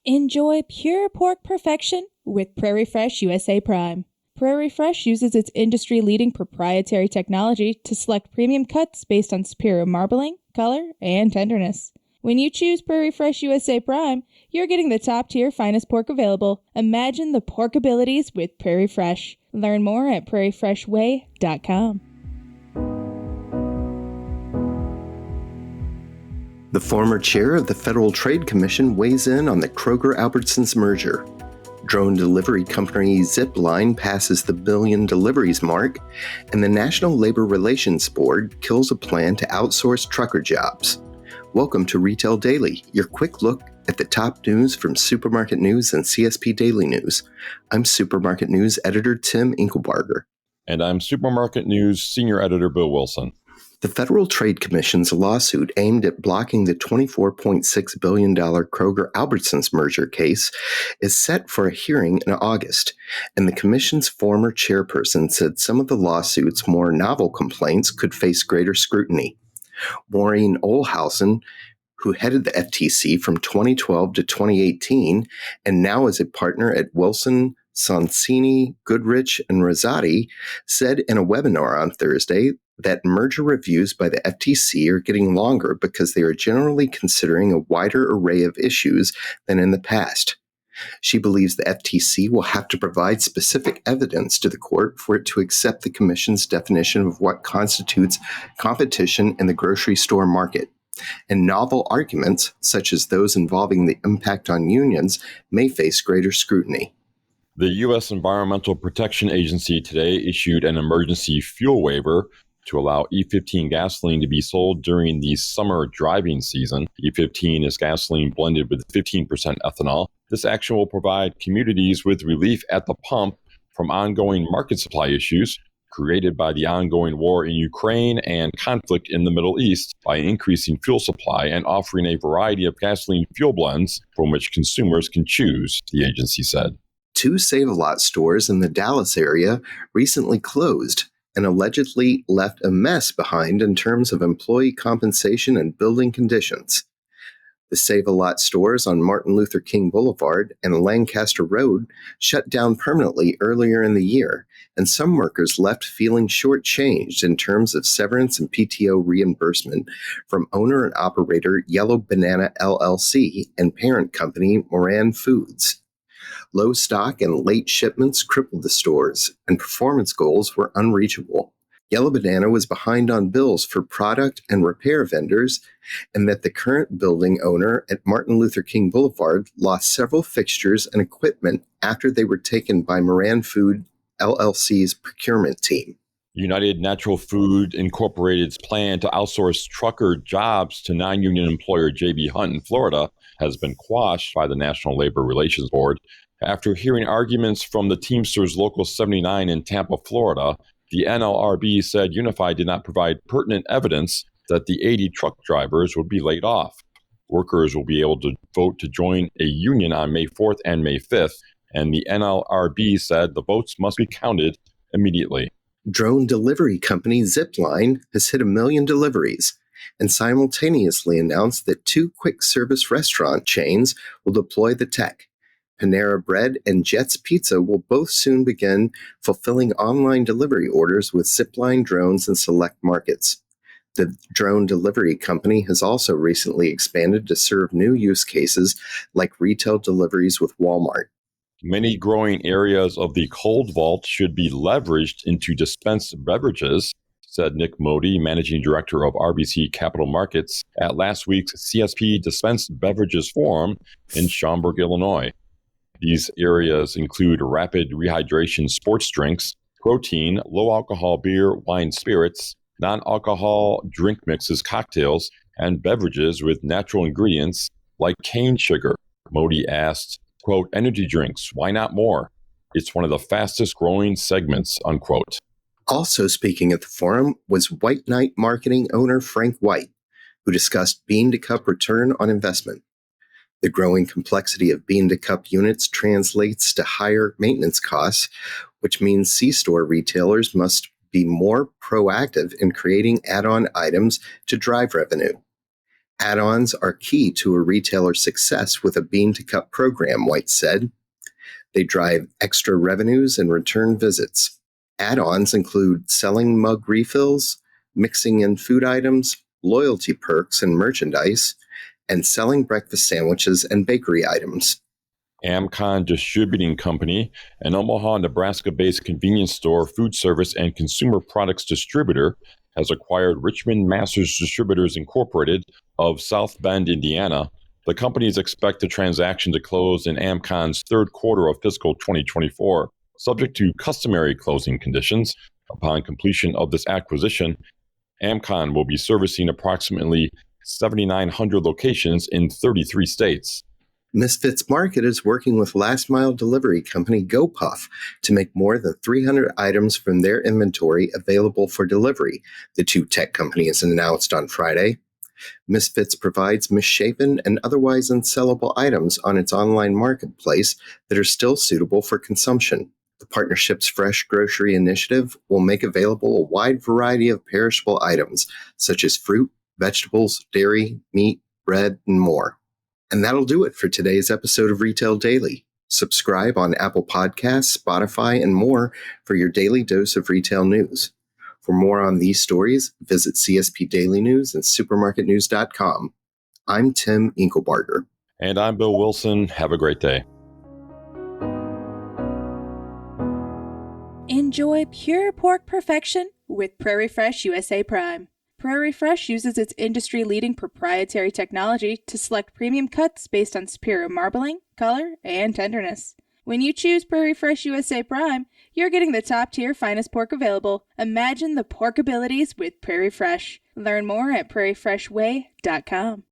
Enjoy pure pork perfection with Prairie Fresh USA Prime. Prairie Fresh uses its industry-leading proprietary technology to select premium cuts based on superior marbling, color, and tenderness. When you choose Prairie Fresh USA Prime, you're getting the top-tier finest pork available. Imagine the pork abilities with Prairie Fresh. Learn more at prairiefreshway.com. The former chair of the Federal Trade Commission weighs in on the Kroger-Albertsons merger. Drone delivery company Zipline passes the billion deliveries mark, and the National Labor Relations Board kills a plan to outsource trucker jobs. Welcome to Retail Daily, your quick look at the top news from Supermarket News and CSP Daily News. I'm Supermarket News editor Tim Inkelbarger. And I'm Supermarket News senior editor Bill Wilson. The Federal Trade Commission's lawsuit aimed at blocking the $24.6 billion Kroger-Albertsons merger case is set for a hearing in August, and the Commission's former chairperson said some of the lawsuit's more novel complaints could face greater scrutiny. Maureen Olhausen, who headed the FTC from 2012 to 2018 and now is a partner at Wilson, Sonsini, Goodrich, and Rosati, said in a webinar on Thursday that merger reviews by the FTC are getting longer because they are generally considering a wider array of issues than in the past. She believes the FTC will have to provide specific evidence to the court for it to accept the Commission's definition of what constitutes competition in the grocery store market. And novel arguments, such as those involving the impact on unions, may face greater scrutiny. The U.S. Environmental Protection Agency today issued an emergency fuel waiver to allow E15 gasoline to be sold during the summer driving season. E15 is gasoline blended with 15% ethanol. This action will provide communities with relief at the pump from ongoing market supply issues created by the ongoing war in Ukraine and conflict in the Middle East by increasing fuel supply and offering a variety of gasoline fuel blends from which consumers can choose, the agency said. 2 Save-A-Lot stores in the Dallas area recently closed and allegedly left a mess behind in terms of employee compensation and building conditions. The Save-A-Lot stores on Martin Luther King Boulevard and Lancaster Road shut down permanently earlier in the year, and some workers left feeling shortchanged in terms of severance and PTO reimbursement from owner and operator Yellow Banana LLC and parent company Moran Foods. Low stock and late shipments crippled the stores, and performance goals were unreachable. Yellow Banana was behind on bills for product and repair vendors, and that the current building owner at Martin Luther King Boulevard lost several fixtures and equipment after they were taken by Moran Food LLC's procurement team. United Natural Food Incorporated's plan to outsource trucker jobs to non-union employer J.B. Hunt in Florida has been quashed by the National Labor Relations Board. After hearing arguments from the Teamsters Local 79 in Tampa, Florida, the NLRB said Unified did not provide pertinent evidence that the 80 truck drivers would be laid off. Workers will be able to vote to join a union on May 4th and May 5th, and the NLRB said the votes must be counted immediately. Drone delivery company Zipline has hit 1 million deliveries and simultaneously announced that 2 quick-service restaurant chains will deploy the tech. Panera Bread and Jets Pizza will both soon begin fulfilling online delivery orders with Zipline drones in select markets. The drone delivery company has also recently expanded to serve new use cases like retail deliveries with Walmart. Many growing areas of the cold vault should be leveraged into dispensed beverages, said Nick Modi, managing director of RBC Capital Markets, at last week's CSP Dispensed Beverages Forum in Schaumburg, Illinois. These areas include rapid rehydration sports drinks, protein, low-alcohol beer, wine, spirits, non-alcohol drink mixes, cocktails, and beverages with natural ingredients like cane sugar. Modi asked, quote, energy drinks, why not more? It's one of the fastest growing segments, unquote. Also speaking at the forum was White Knight marketing owner Frank White, who discussed bean-to-cup return on investment. The growing complexity of bean-to-cup units translates to higher maintenance costs, which means C-store retailers must be more proactive in creating add-on items to drive revenue. Add-ons are key to a retailer's success with a bean-to-cup program, White said. They drive extra revenues and return visits. Add-ons include selling mug refills, mixing in food items, loyalty perks and merchandise, and selling breakfast sandwiches and bakery items. Amcon Distributing Company, an Omaha, Nebraska-based convenience store, food service, and consumer products distributor, has acquired Richmond Masters Distributors Incorporated of South Bend, Indiana. The companies expect the transaction to close in Amcon's third quarter of fiscal 2024, subject to customary closing conditions. Upon completion of this acquisition, Amcon will be servicing approximately 7,900 locations in 33 states. Misfits Market is working with last-mile delivery company GoPuff to make more than 300 items from their inventory available for delivery, the two tech companies announced on Friday. Misfits provides misshapen and otherwise unsellable items on its online marketplace that are still suitable for consumption. The partnership's fresh grocery initiative will make available a wide variety of perishable items, such as fruit, vegetables, dairy, meat, bread, and more. And that'll do it for today's episode of Retail Daily. Subscribe on Apple Podcasts, Spotify, and more for your daily dose of retail news. For more on these stories, visit CSP Daily News and supermarketnews.com. I'm Tim Inkelbarger. And I'm Bill Wilson. Have a great day. Enjoy pure pork perfection with Prairie Fresh USA Prime. Prairie Fresh uses its industry-leading proprietary technology to select premium cuts based on superior marbling, color, and tenderness. When you choose Prairie Fresh USA Prime, you're getting the top-tier finest pork available. Imagine the pork abilities with Prairie Fresh. Learn more at prairiefreshway.com.